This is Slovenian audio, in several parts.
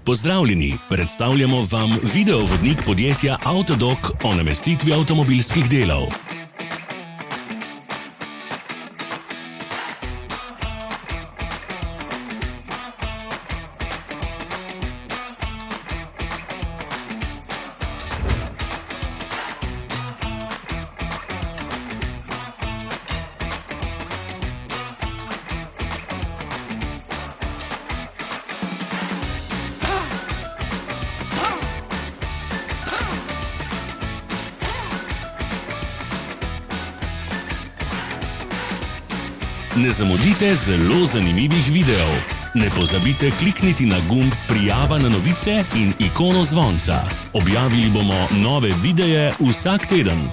Pozdravljeni, predstavljamo vam videovodnik podjetja Avtodok o namestitvi avtomobilskih delov. Ne zamudite zelo zanimivih videov. Ne pozabite klikniti na gumb Prijava na novice in ikono zvonca. Objavili bomo nove videe vsak teden.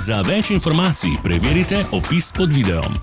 Za več informacij preverite opis pod videom.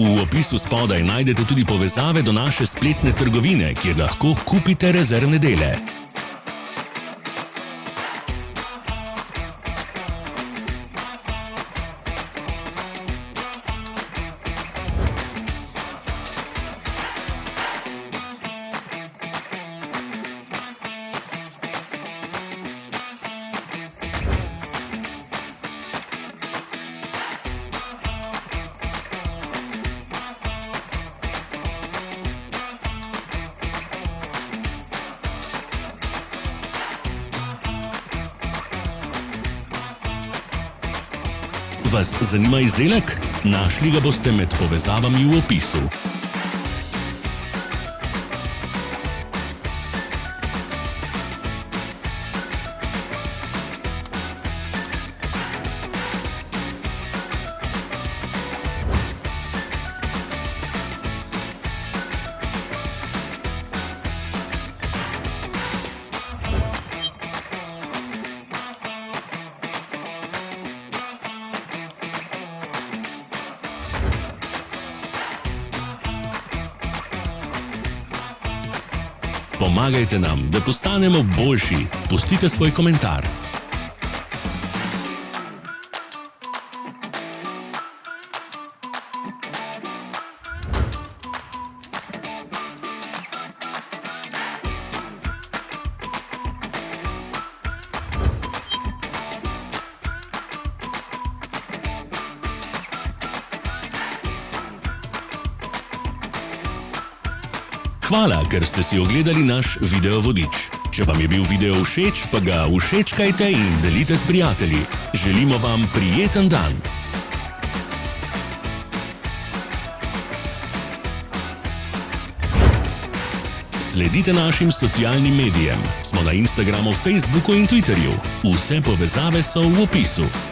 V opisu spodaj najdete tudi povezave do naše spletne trgovine, kjer lahko kupite rezervne dele. Vas zanima izdelek? Našli ga boste med povezavami v opisu. Pomagajte nam, da postanemo boljši. Pustite svoj komentar. Hvala, ker ste si ogledali naš videovodič. Če vam je bil video všeč, pa ga všečkajte in delite s prijatelji. Želimo vam prijeten dan! Sledite našim socialnim medijem. Smo na Instagramu, Facebooku in Twitterju. Vse povezave so v opisu.